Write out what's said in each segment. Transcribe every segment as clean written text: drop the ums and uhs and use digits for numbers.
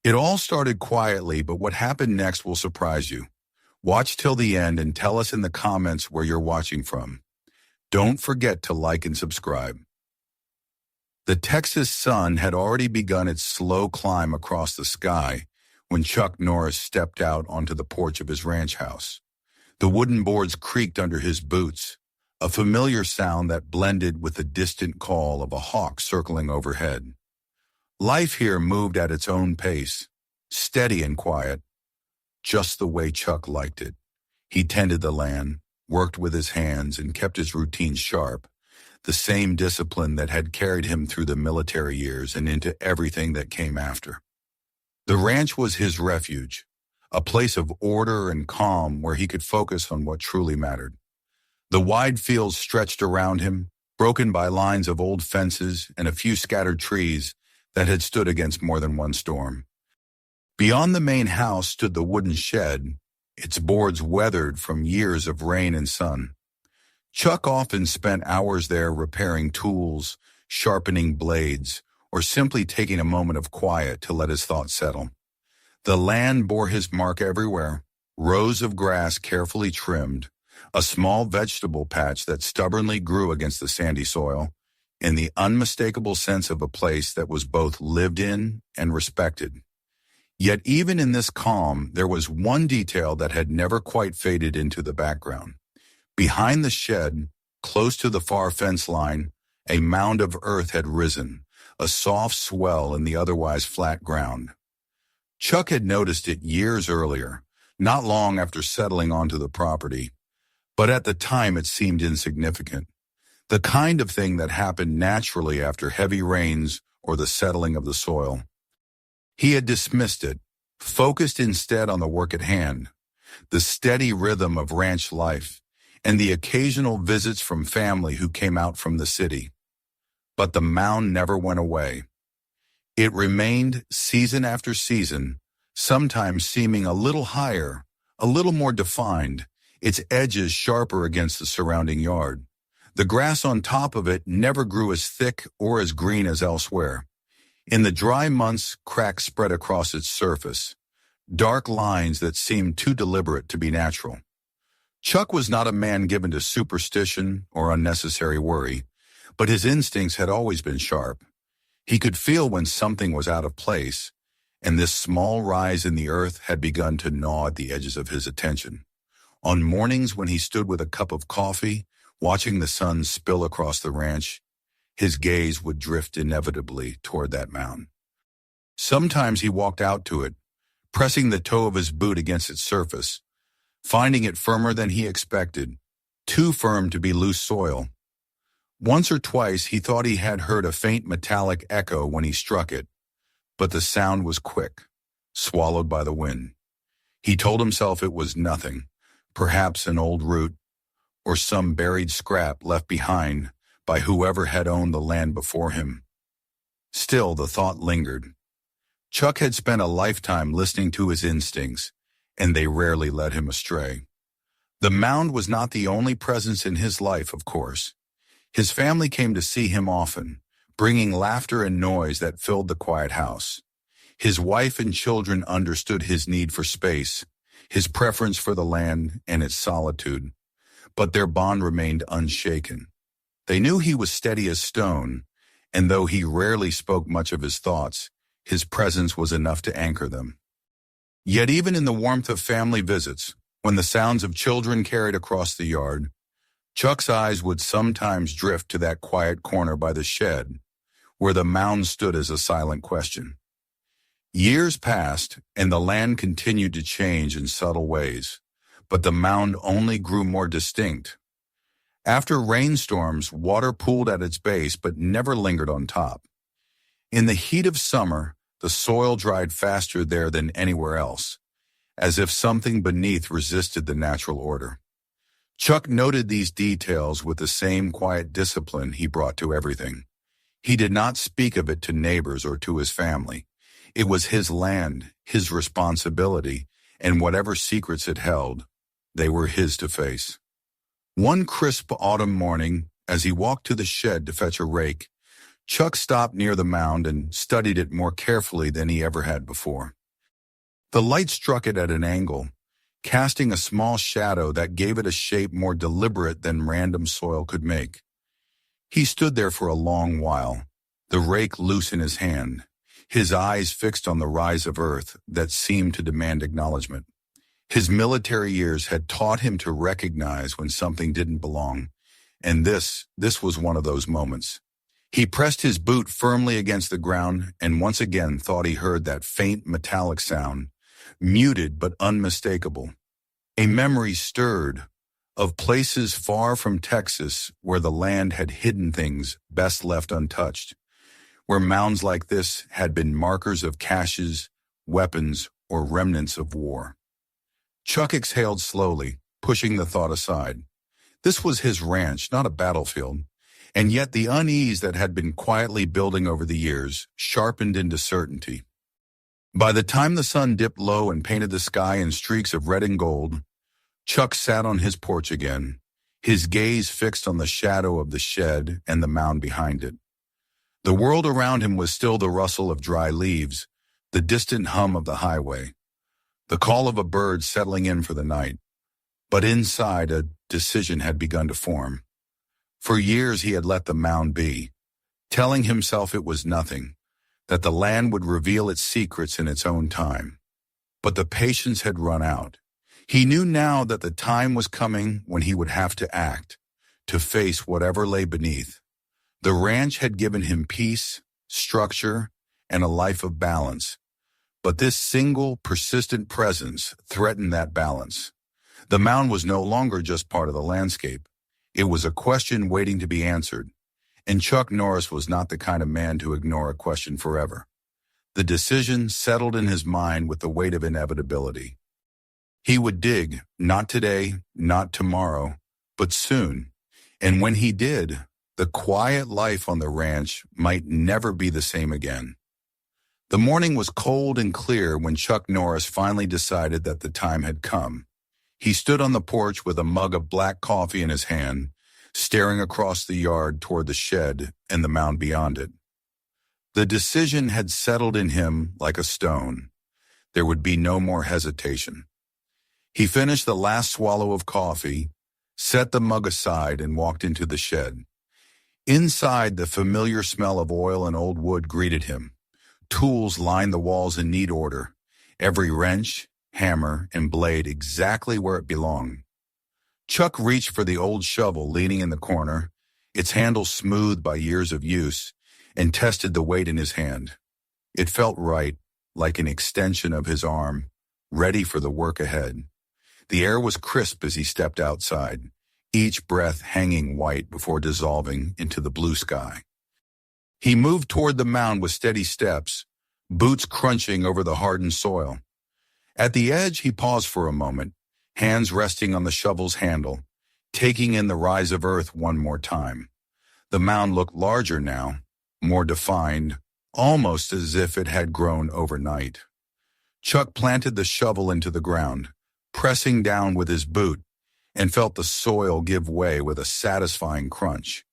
It all started quietly, but what happened next will surprise you. Watch till the end and tell us in the comments where you're watching from. Don't forget to like and subscribe. The Texas sun had already begun its slow climb across the sky when Chuck Norris stepped out onto the porch of his ranch house. The wooden boards creaked under his boots, a familiar sound that blended with the distant call of a hawk circling overhead. Life here moved at its own pace, steady and quiet, just the way Chuck liked it. He tended the land, worked with his hands, and kept his routine sharp, the same discipline that had carried him through the military years and into everything that came after. The ranch was his refuge, a place of order and calm where he could focus on what truly mattered. The wide fields stretched around him, broken by lines of old fences and a few scattered trees that had stood against more than one storm. Beyond the main house stood the wooden shed, its boards weathered from years of rain and sun. Chuck often spent hours there repairing tools, sharpening blades, or simply taking a moment of quiet to let his thoughts settle. The land bore his mark everywhere, rows of grass carefully trimmed, a small vegetable patch that stubbornly grew against the sandy soil, and the unmistakable sense of a place that was both lived in and respected. Yet even in this calm, there was one detail that had never quite faded into the background. Behind the shed, close to the far fence line, a mound of earth had risen, a soft swell in the otherwise flat ground. Chuck had noticed it years earlier, not long after settling onto the property, but at the time it seemed insignificant. The kind of thing that happened naturally after heavy rains or the settling of the soil. He had dismissed it, focused instead on the work at hand, the steady rhythm of ranch life, and the occasional visits from family who came out from the city. But the mound never went away. It remained season after season, sometimes seeming a little higher, a little more defined, its edges sharper against the surrounding yard. The grass on top of it never grew as thick or as green as elsewhere. In the dry months, cracks spread across its surface, dark lines that seemed too deliberate to be natural. Chuck was not a man given to superstition or unnecessary worry, but his instincts had always been sharp. He could feel when something was out of place, and this small rise in the earth had begun to gnaw at the edges of his attention. On mornings when he stood with a cup of coffee, watching the sun spill across the ranch, his gaze would drift inevitably toward that mound. Sometimes he walked out to it, pressing the toe of his boot against its surface, finding it firmer than he expected, too firm to be loose soil. Once or twice he thought he had heard a faint metallic echo when he struck it, but the sound was quick, swallowed by the wind. He told himself it was nothing, perhaps an old root, or some buried scrap left behind by whoever had owned the land before him. Still, the thought lingered. Chuck had spent a lifetime listening to his instincts, and they rarely led him astray. The mound was not the only presence in his life, of course. His family came to see him often, bringing laughter and noise that filled the quiet house. His wife and children understood his need for space, his preference for the land and its solitude, but their bond remained unshaken. They knew he was steady as stone, and though he rarely spoke much of his thoughts, his presence was enough to anchor them. Yet even in the warmth of family visits, when the sounds of children carried across the yard, Chuck's eyes would sometimes drift to that quiet corner by the shed, where the mound stood as a silent question. Years passed, and the land continued to change in subtle ways, but the mound only grew more distinct. After rainstorms, water pooled at its base but never lingered on top. In the heat of summer, the soil dried faster there than anywhere else, as if something beneath resisted the natural order. Chuck noted these details with the same quiet discipline he brought to everything. He did not speak of it to neighbors or to his family. It was his land, his responsibility, and whatever secrets it held, they were his to face. One crisp autumn morning, as he walked to the shed to fetch a rake, Chuck stopped near the mound and studied it more carefully than he ever had before. The light struck it at an angle, casting a small shadow that gave it a shape more deliberate than random soil could make. He stood there for a long while, the rake loose in his hand, his eyes fixed on the rise of earth that seemed to demand acknowledgement. His military years had taught him to recognize when something didn't belong, and this was one of those moments. He pressed his boot firmly against the ground and once again thought he heard that faint metallic sound, muted but unmistakable. A memory stirred of places far from Texas where the land had hidden things best left untouched, where mounds like this had been markers of caches, weapons, or remnants of war. Chuck exhaled slowly, pushing the thought aside. This was his ranch, not a battlefield, and yet the unease that had been quietly building over the years sharpened into certainty. By the time the sun dipped low and painted the sky in streaks of red and gold, Chuck sat on his porch again, his gaze fixed on the shadow of the shed and the mound behind it. The world around him was still the rustle of dry leaves, the distant hum of the highway, the call of a bird settling in for the night. But inside, a decision had begun to form. For years he had let the mound be, telling himself it was nothing, that the land would reveal its secrets in its own time. But the patience had run out. He knew now that the time was coming when he would have to act, to face whatever lay beneath. The ranch had given him peace, structure, and a life of balance. But this single, persistent presence threatened that balance. The mound was no longer just part of the landscape. It was a question waiting to be answered, and Chuck Norris was not the kind of man to ignore a question forever. The decision settled in his mind with the weight of inevitability. He would dig, not today, not tomorrow, but soon. And when he did, the quiet life on the ranch might never be the same again. The morning was cold and clear when Chuck Norris finally decided that the time had come. He stood on the porch with a mug of black coffee in his hand, staring across the yard toward the shed and the mound beyond it. The decision had settled in him like a stone. There would be no more hesitation. He finished the last swallow of coffee, set the mug aside, and walked into the shed. Inside, the familiar smell of oil and old wood greeted him. Tools lined the walls in neat order, every wrench, hammer, and blade exactly where it belonged. Chuck reached for the old shovel leaning in the corner, its handle smoothed by years of use, and tested the weight in his hand. It felt right, like an extension of his arm, ready for the work ahead. The air was crisp as he stepped outside, each breath hanging white before dissolving into the blue sky. He moved toward the mound with steady steps, boots crunching over the hardened soil. At the edge, he paused for a moment, hands resting on the shovel's handle, taking in the rise of earth one more time. The mound looked larger now, more defined, almost as if it had grown overnight. Chuck planted the shovel into the ground, pressing down with his boot, and felt the soil give way with a satisfying crunch.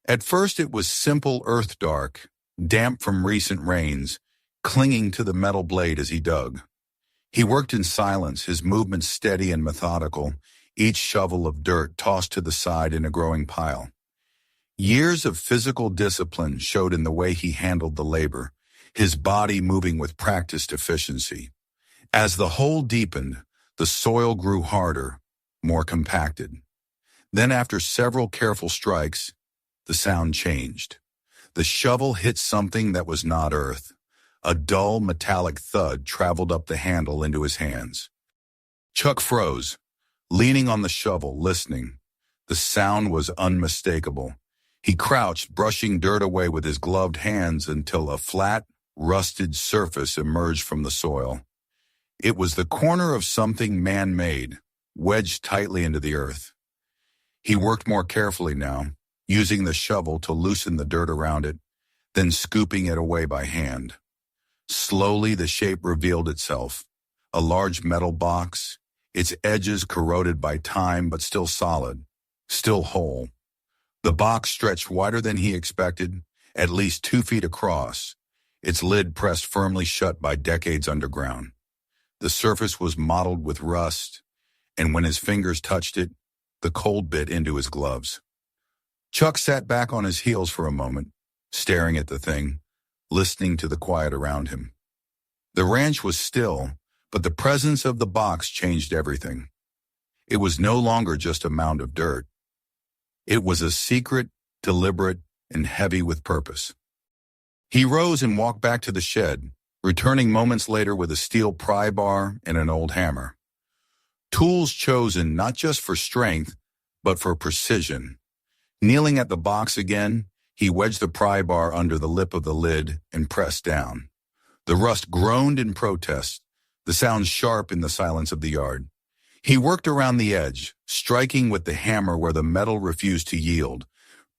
At first it was simple earth dark, damp from recent rains, clinging to the metal blade as he dug. He worked in silence, his movements steady and methodical, each shovel of dirt tossed to the side in a growing pile. Years of physical discipline showed in the way he handled the labor, his body moving with practiced efficiency. As the hole deepened, the soil grew harder, more compacted. Then after several careful strikes, the sound changed. The shovel hit something that was not earth. A dull metallic thud traveled up the handle into his hands. Chuck froze, leaning on the shovel, listening. The sound was unmistakable. He crouched, brushing dirt away with his gloved hands until a flat, rusted surface emerged from the soil. It was the corner of something man-made, wedged tightly into the earth. He worked more carefully now, using the shovel to loosen the dirt around it, then scooping it away by hand. Slowly the shape revealed itself, a large metal box, its edges corroded by time but still solid, still whole. The box stretched wider than he expected, at least 2 feet across, its lid pressed firmly shut by decades underground. The surface was mottled with rust, and when his fingers touched it, the cold bit into his gloves. Chuck sat back on his heels for a moment, staring at the thing, listening to the quiet around him. The ranch was still, but the presence of the box changed everything. It was no longer just a mound of dirt. It was a secret, deliberate, and heavy with purpose. He rose and walked back to the shed, returning moments later with a steel pry bar and an old hammer. Tools chosen not just for strength, but for precision. Kneeling at the box again, he wedged the pry bar under the lip of the lid and pressed down. The rust groaned in protest, the sound sharp in the silence of the yard. He worked around the edge, striking with the hammer where the metal refused to yield,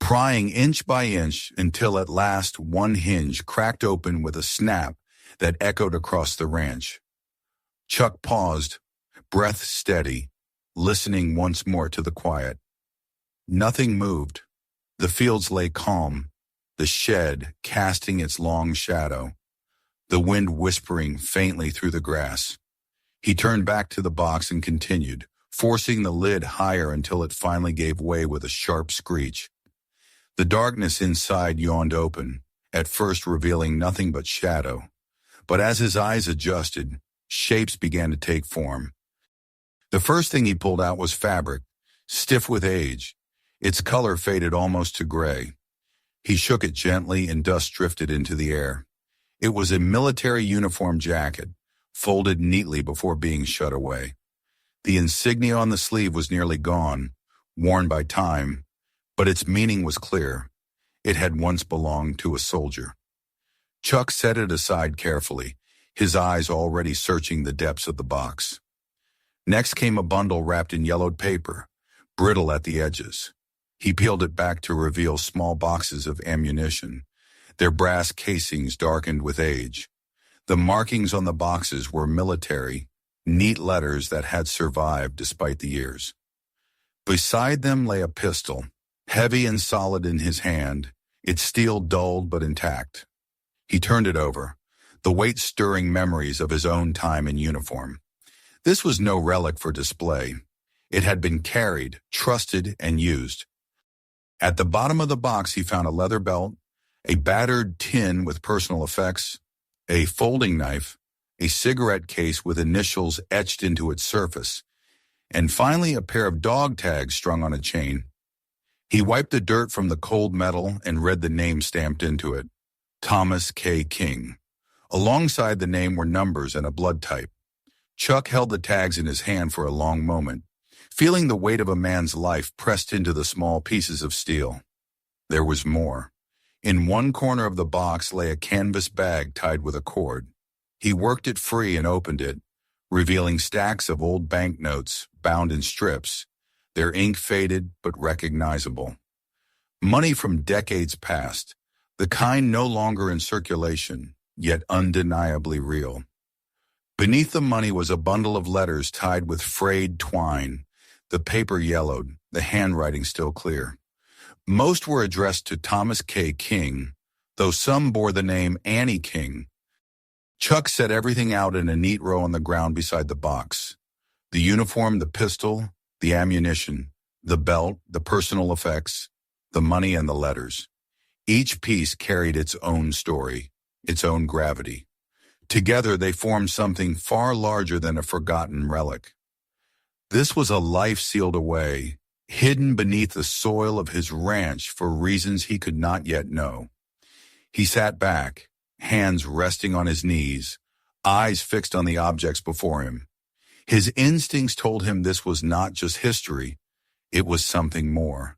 prying inch by inch until at last one hinge cracked open with a snap that echoed across the ranch. Chuck paused, breath steady, listening once more to the quiet. Nothing moved. The fields lay calm, the shed casting its long shadow, the wind whispering faintly through the grass. He turned back to the box and continued, forcing the lid higher until it finally gave way with a sharp screech. The darkness inside yawned open, at first revealing nothing but shadow. But as his eyes adjusted, shapes began to take form. The first thing he pulled out was fabric, stiff with age. Its color faded almost to gray. He shook it gently and dust drifted into the air. It was a military uniform jacket, folded neatly before being shut away. The insignia on the sleeve was nearly gone, worn by time, but its meaning was clear. It had once belonged to a soldier. Chuck set it aside carefully, his eyes already searching the depths of the box. Next came a bundle wrapped in yellowed paper, brittle at the edges. He peeled it back to reveal small boxes of ammunition, their brass casings darkened with age. The markings on the boxes were military, neat letters that had survived despite the years. Beside them lay a pistol, heavy and solid in his hand, its steel dulled but intact. He turned it over, the weight stirring memories of his own time in uniform. This was no relic for display. It had been carried, trusted, and used. At the bottom of the box he found a leather belt, a battered tin with personal effects, a folding knife, a cigarette case with initials etched into its surface, and finally a pair of dog tags strung on a chain. He wiped the dirt from the cold metal and read the name stamped into it, Thomas K. King. Alongside the name were numbers and a blood type. Chuck held the tags in his hand for a long moment, feeling the weight of a man's life pressed into the small pieces of steel. There was more. In one corner of the box lay a canvas bag tied with a cord. He worked it free and opened it, revealing stacks of old banknotes bound in strips, their ink faded but recognizable. Money from decades past, the kind no longer in circulation, yet undeniably real. Beneath the money was a bundle of letters tied with frayed twine, the paper yellowed, the handwriting still clear. Most were addressed to Thomas K. King, though some bore the name Annie King. Chuck set everything out in a neat row on the ground beside the box. The uniform, the pistol, the ammunition, the belt, the personal effects, the money and the letters. Each piece carried its own story, its own gravity. Together they formed something far larger than a forgotten relic. This was a life sealed away, hidden beneath the soil of his ranch for reasons he could not yet know. He sat back, hands resting on his knees, eyes fixed on the objects before him. His instincts told him this was not just history, it was something more,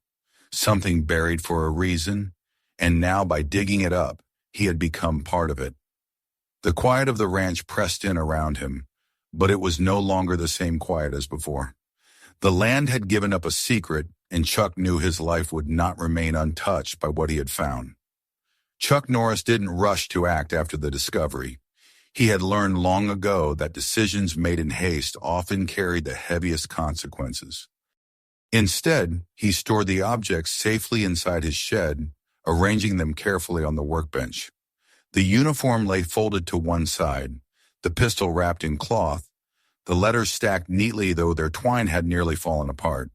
something buried for a reason, and now by digging it up, he had become part of it. The quiet of the ranch pressed in around him, but it was no longer the same quiet as before. The land had given up a secret, and Chuck knew his life would not remain untouched by what he had found. Chuck Norris didn't rush to act after the discovery. He had learned long ago that decisions made in haste often carried the heaviest consequences. Instead, he stored the objects safely inside his shed, arranging them carefully on the workbench. The uniform lay folded to one side, the pistol wrapped in cloth, the letters stacked neatly though their twine had nearly fallen apart.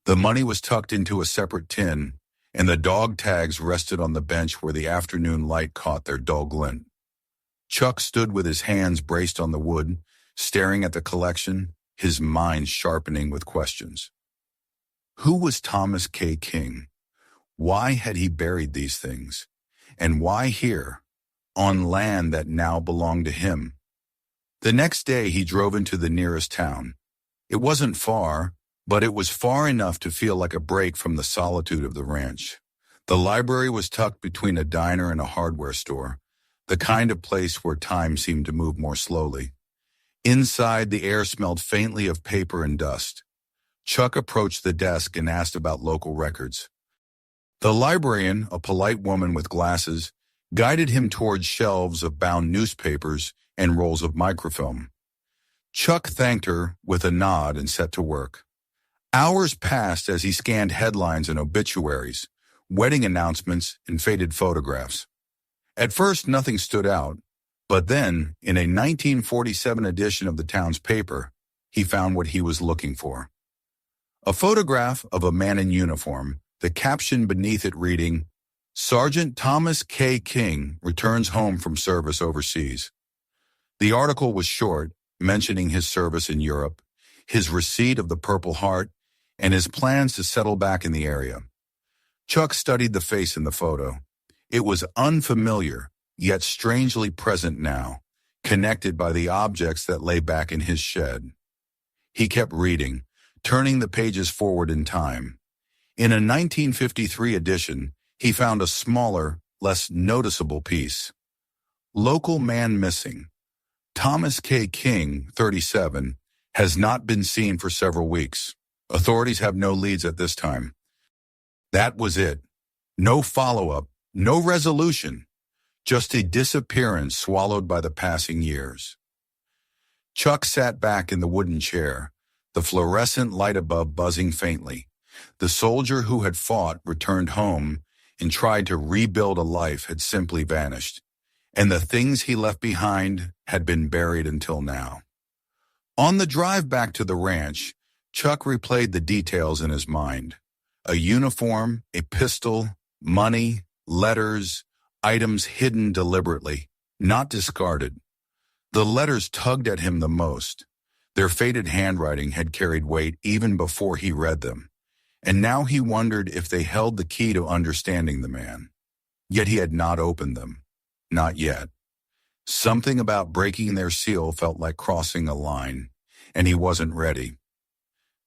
The money was tucked into a separate tin, and the dog tags rested on the bench where the afternoon light caught their dull glint. Chuck stood with his hands braced on the wood, staring at the collection, his mind sharpening with questions. Who was Thomas K. King? Why had he buried these things? And why here, on land that now belonged to him? The next day he drove into the nearest town. It wasn't far, but it was far enough to feel like a break from the solitude of the ranch. The library was tucked between a diner and a hardware store, the kind of place where time seemed to move more slowly. Inside, the air smelled faintly of paper and dust. Chuck approached the desk and asked about local records. The librarian, a polite woman with glasses, guided him towards shelves of bound newspapers and rolls of microfilm. Chuck thanked her with a nod and set to work. Hours passed as he scanned headlines and obituaries, wedding announcements, and faded photographs. At first, nothing stood out, but then, in a 1947 edition of the town's paper, he found what he was looking for. A photograph of a man in uniform, the caption beneath it reading, "Sergeant Thomas K. King returns home from service overseas." The article was short, mentioning his service in Europe, his receipt of the Purple Heart, and his plans to settle back in the area. Chuck studied the face in the photo. It was unfamiliar, yet strangely present now, connected by the objects that lay back in his shed. He kept reading, turning the pages forward in time. In a 1953 edition, he found a smaller, less noticeable piece. Local man missing. Thomas K. King, 37, has not been seen for several weeks. Authorities have no leads at this time. That was it. No follow-up, no resolution, just a disappearance swallowed by the passing years. Chuck sat back in the wooden chair, the fluorescent light above buzzing faintly. The soldier who had fought, returned home, and tried to rebuild a life had simply vanished, and the things he left behind had been buried until now. On the drive back to the ranch, Chuck replayed the details in his mind. A uniform, a pistol, money, letters, items hidden deliberately, not discarded. The letters tugged at him the most. Their faded handwriting had carried weight even before he read them, and now he wondered if they held the key to understanding the man. Yet he had not opened them. Not yet. Something about breaking their seal felt like crossing a line, and he wasn't ready.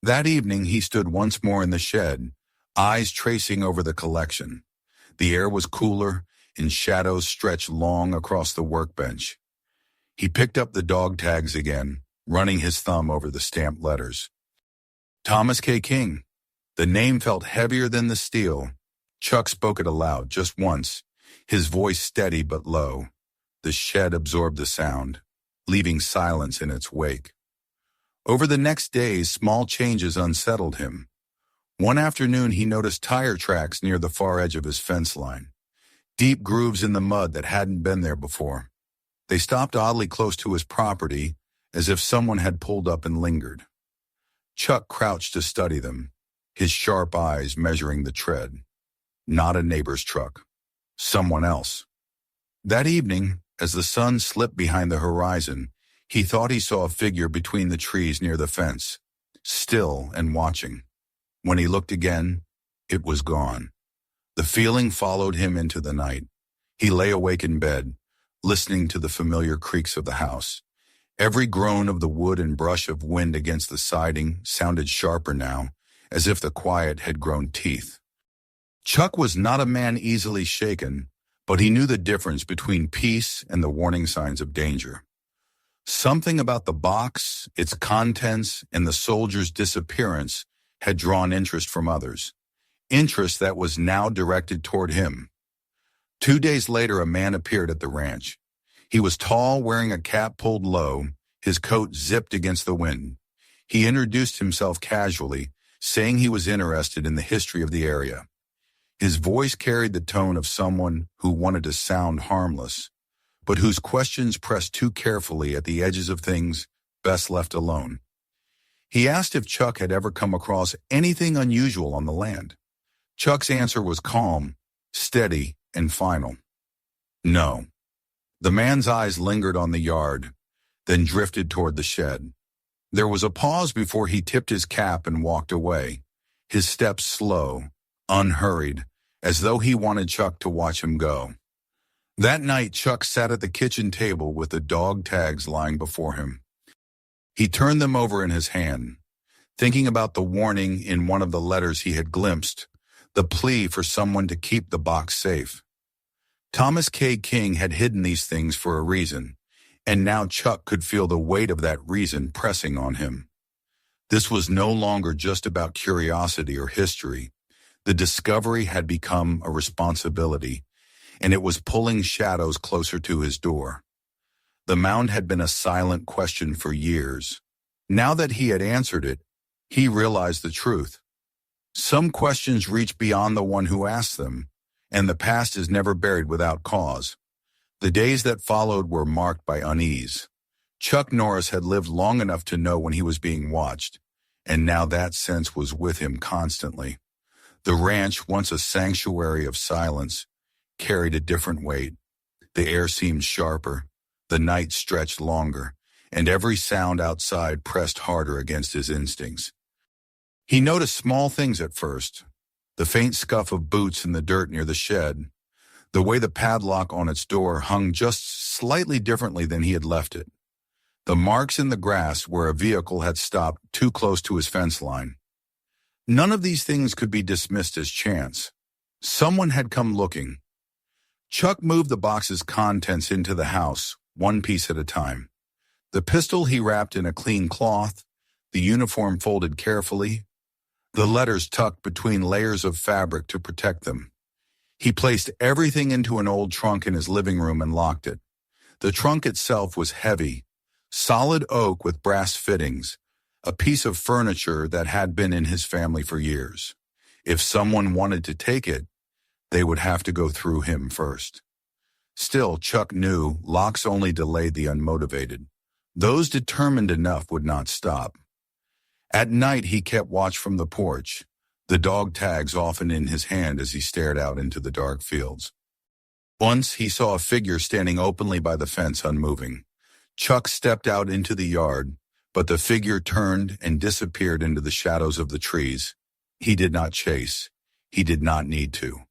That evening he stood once more in the shed, eyes tracing over the collection. The air was cooler, and shadows stretched long across the workbench. He picked up the dog tags again, running his thumb over the stamped letters. Thomas K. King. The name felt heavier than the steel. Chuck spoke it aloud just once, his voice steady but low. The shed absorbed the sound, leaving silence in its wake. Over the next days, small changes unsettled him. One afternoon, he noticed tire tracks near the far edge of his fence line, deep grooves in the mud that hadn't been there before. They stopped oddly close to his property, as if someone had pulled up and lingered. Chuck crouched to study them, his sharp eyes measuring the tread. Not a neighbor's truck. Someone else. That evening, as the sun slipped behind the horizon, he thought he saw a figure between the trees near the fence, still and watching. When he looked again, it was gone. The feeling followed him into the night. He lay awake in bed, listening to the familiar creaks of the house. Every groan of the wood and brush of wind against the siding sounded sharper now, as if the quiet had grown teeth. Chuck was not a man easily shaken, but he knew the difference between peace and the warning signs of danger. Something about the box, its contents, and the soldier's disappearance had drawn interest from others, interest that was now directed toward him. 2 days later, a man appeared at the ranch. He was tall, wearing a cap pulled low, his coat zipped against the wind. He introduced himself casually, saying he was interested in the history of the area. His voice carried the tone of someone who wanted to sound harmless, but whose questions pressed too carefully at the edges of things best left alone. He asked if Chuck had ever come across anything unusual on the land. Chuck's answer was calm, steady, and final. No. The man's eyes lingered on the yard, then drifted toward the shed. There was a pause before he tipped his cap and walked away, his steps slow, unhurried, as though he wanted Chuck to watch him go. That night, Chuck sat at the kitchen table with the dog tags lying before him. He turned them over in his hand, thinking about the warning in one of the letters he had glimpsed, the plea for someone to keep the box safe. Thomas K. King had hidden these things for a reason, and now Chuck could feel the weight of that reason pressing on him. This was no longer just about curiosity or history. The discovery had become a responsibility, and it was pulling shadows closer to his door. The mound had been a silent question for years. Now that he had answered it, he realized the truth. Some questions reach beyond the one who asked them, and the past is never buried without cause. The days that followed were marked by unease. Chuck Norris had lived long enough to know when he was being watched, and now that sense was with him constantly. The ranch, once a sanctuary of silence, carried a different weight. The air seemed sharper, the night stretched longer, and every sound outside pressed harder against his instincts. He noticed small things at first, the faint scuff of boots in the dirt near the shed, the way the padlock on its door hung just slightly differently than he had left it, the marks in the grass where a vehicle had stopped too close to his fence line. None of these things could be dismissed as chance. Someone had come looking. Chuck moved the box's contents into the house, one piece at a time. The pistol he wrapped in a clean cloth, the uniform folded carefully, the letters tucked between layers of fabric to protect them. He placed everything into an old trunk in his living room and locked it. The trunk itself was heavy, solid oak with brass fittings, a piece of furniture that had been in his family for years. If someone wanted to take it, they would have to go through him first. Still, Chuck knew locks only delayed the unmotivated. Those determined enough would not stop. At night, he kept watch from the porch, the dog tags often in his hand as he stared out into the dark fields. Once, he saw a figure standing openly by the fence, unmoving. Chuck stepped out into the yard, but the figure turned and disappeared into the shadows of the trees. He did not chase. He did not need to.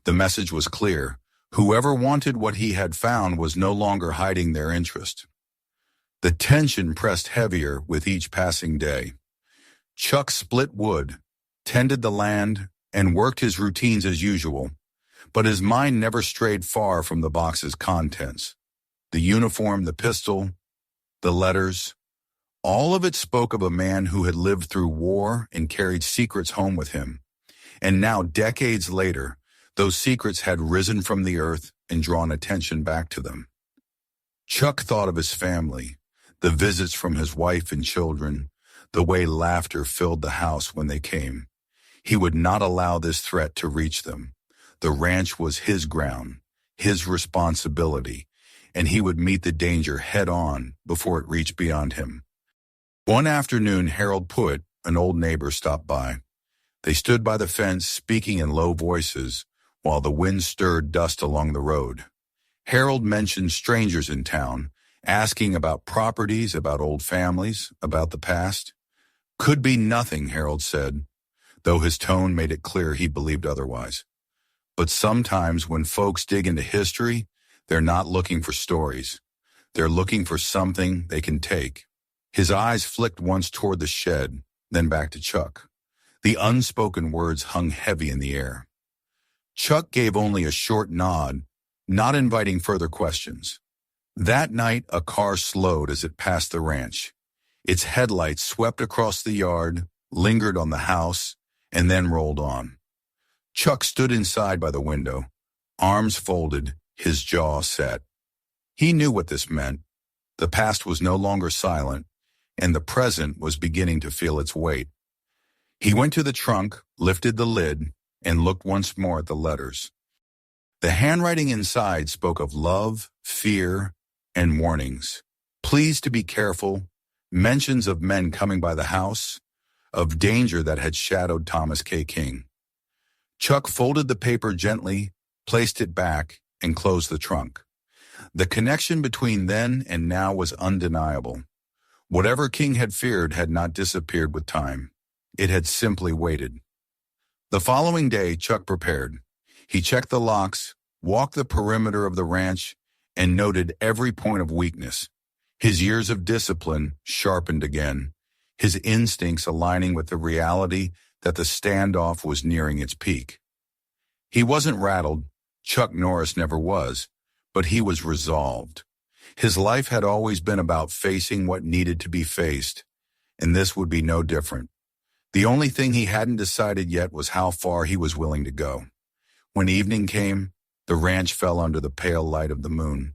The message was clear. Whoever wanted what he had found was no longer hiding their interest. The tension pressed heavier with each passing day. Chuck split wood, tended the land, and worked his routines as usual, but his mind never strayed far from the box's contents. The uniform, the pistol, the letters, all of it spoke of a man who had lived through war and carried secrets home with him. And now, decades later, those secrets had risen from the earth and drawn attention back to them. Chuck thought of his family, the visits from his wife and children, the way laughter filled the house when they came. He would not allow this threat to reach them. The ranch was his ground, his responsibility, and he would meet the danger head-on before it reached beyond him. One afternoon, Harold Putt, an old neighbor, stopped by. They stood by the fence, speaking in low voices, while the wind stirred dust along the road. Harold mentioned strangers in town, asking about properties, about old families, about the past. Could be nothing, Harold said, though his tone made it clear he believed otherwise. But sometimes when folks dig into history, they're not looking for stories. They're looking for something they can take. His eyes flicked once toward the shed, then back to Chuck. The unspoken words hung heavy in the air. Chuck gave only a short nod, not inviting further questions. That night, a car slowed as it passed the ranch. Its headlights swept across the yard, lingered on the house, and then rolled on. Chuck stood inside by the window, arms folded, his jaw set. He knew what this meant. The past was no longer silent, and the present was beginning to feel its weight. He went to the trunk, lifted the lid, and looked once more at the letters. The handwriting inside spoke of love, fear, and warnings. Please to be careful, mentions of men coming by the house, of danger that had shadowed Thomas K. King. Chuck folded the paper gently, placed it back, and closed the trunk. The connection between then and now was undeniable. Whatever King had feared had not disappeared with time. It had simply waited. The following day, Chuck prepared. He checked the locks, walked the perimeter of the ranch, and noted every point of weakness. His years of discipline sharpened again, his instincts aligning with the reality that the standoff was nearing its peak. He wasn't rattled. Chuck Norris never was, but he was resolved. His life had always been about facing what needed to be faced, and this would be no different. The only thing he hadn't decided yet was how far he was willing to go. When evening came, the ranch fell under the pale light of the moon.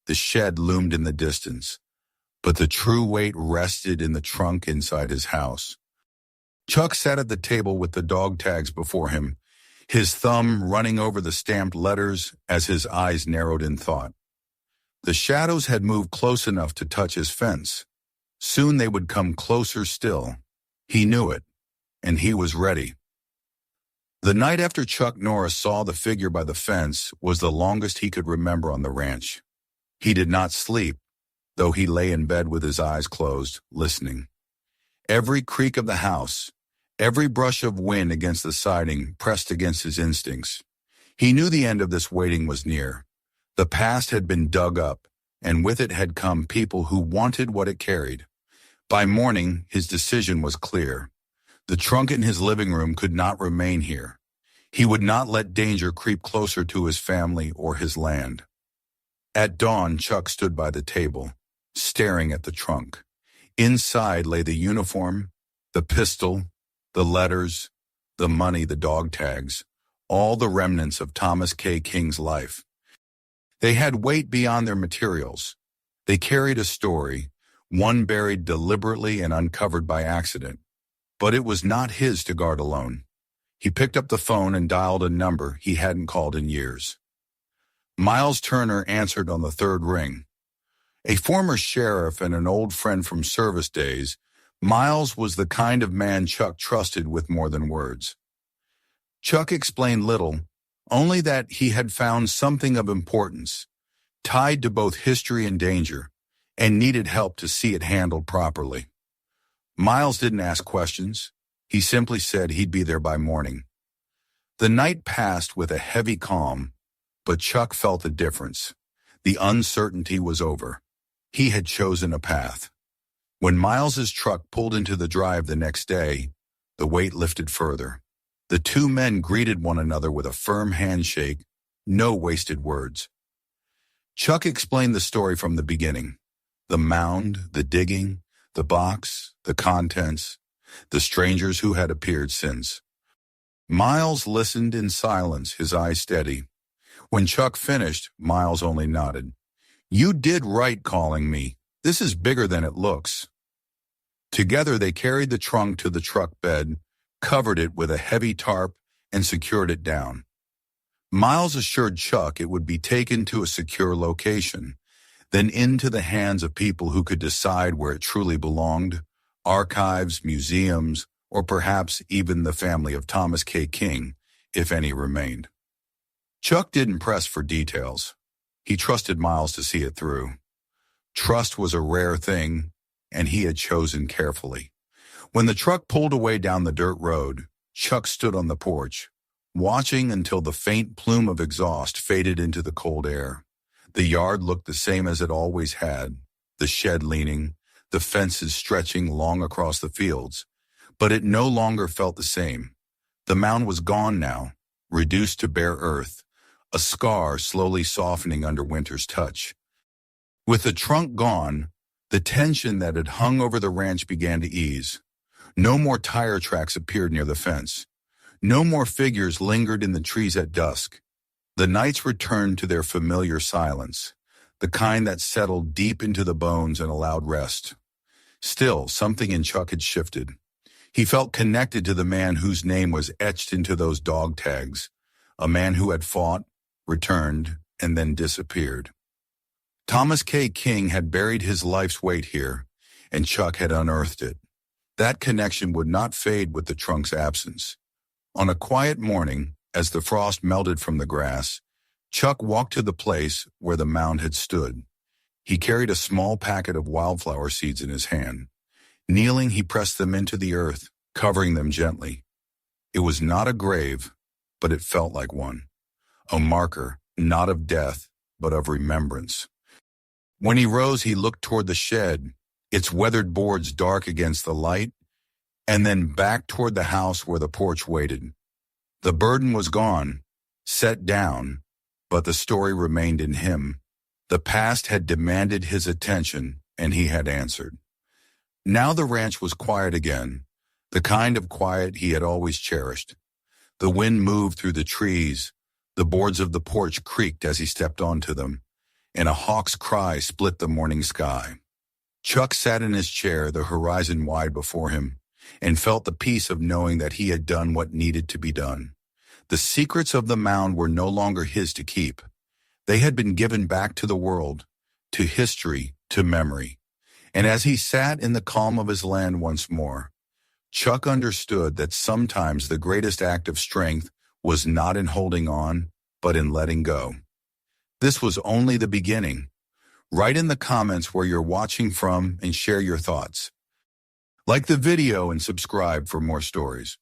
The shed loomed in the distance, but the true weight rested in the trunk inside his house. Chuck sat at the table with the dog tags before him, his thumb running over the stamped letters as his eyes narrowed in thought. The shadows had moved close enough to touch his fence. Soon they would come closer still. He knew it, and he was ready. The night after Chuck Norris saw the figure by the fence was the longest he could remember on the ranch. He did not sleep, though he lay in bed with his eyes closed, listening. Every creak of the house, every brush of wind against the siding pressed against his instincts. He knew the end of this waiting was near. The past had been dug up, and with it had come people who wanted what it carried. By morning, his decision was clear. The trunk in his living room could not remain here. He would not let danger creep closer to his family or his land. At dawn, Chuck stood by the table, staring at the trunk. Inside lay the uniform, the pistol, the letters, the money, the dog tags, all the remnants of Thomas K. King's life. They had weight beyond their materials. They carried a story, one buried deliberately and uncovered by accident. But it was not his to guard alone. He picked up the phone and dialed a number he hadn't called in years. Miles Turner answered on the third ring. A former sheriff and an old friend from service days, Miles was the kind of man Chuck trusted with more than words. Chuck explained little, only that he had found something of importance, tied to both history and danger, and needed help to see it handled properly. Miles didn't ask questions. He simply said he'd be there by morning. The night passed with a heavy calm, but Chuck felt the difference. The uncertainty was over. He had chosen a path. When Miles's truck pulled into the drive the next day, the weight lifted further. The two men greeted one another with a firm handshake, no wasted words. Chuck explained the story from the beginning. The mound, the digging, the box, the contents, the strangers who had appeared since. Miles listened in silence, his eyes steady. When Chuck finished, Miles only nodded. "You did right calling me. This is bigger than it looks." Together they carried the trunk to the truck bed, covered it with a heavy tarp, and secured it down. Miles assured Chuck it would be taken to a secure location, then into the hands of people who could decide where it truly belonged, archives, museums, or perhaps even the family of Thomas K. King, if any remained. Chuck didn't press for details. He trusted Miles to see it through. Trust was a rare thing, and he had chosen carefully. When the truck pulled away down the dirt road, Chuck stood on the porch, watching until the faint plume of exhaust faded into the cold air. The yard looked the same as it always had, the shed leaning, the fences stretching long across the fields. But it no longer felt the same. The mound was gone now, reduced to bare earth, a scar slowly softening under winter's touch. With the trunk gone, the tension that had hung over the ranch began to ease. No more tire tracks appeared near the fence. No more figures lingered in the trees at dusk. The nights returned to their familiar silence, the kind that settled deep into the bones and allowed rest. Still, something in Chuck had shifted. He felt connected to the man whose name was etched into those dog tags, a man who had fought, returned, and then disappeared. Thomas K. King had buried his life's weight here, and Chuck had unearthed it. That connection would not fade with the trunk's absence. On a quiet morning, as the frost melted from the grass, Chuck walked to the place where the mound had stood. He carried a small packet of wildflower seeds in his hand. Kneeling, he pressed them into the earth, covering them gently. It was not a grave, but it felt like one. A marker, not of death, but of remembrance. When he rose, he looked toward the shed, its weathered boards dark against the light, and then back toward the house where the porch waited. The burden was gone, set down, but the story remained in him. The past had demanded his attention, and he had answered. Now the ranch was quiet again, the kind of quiet he had always cherished. The wind moved through the trees, the boards of the porch creaked as he stepped onto them, and a hawk's cry split the morning sky. Chuck sat in his chair, the horizon wide before him, and felt the peace of knowing that he had done what needed to be done. The secrets of the mound were no longer his to keep. They had been given back to the world, to history, to memory. And as he sat in the calm of his land once more, Chuck understood that sometimes the greatest act of strength was not in holding on, but in letting go. This was only the beginning. Write in the comments where you're watching from and share your thoughts. Like the video and subscribe for more stories.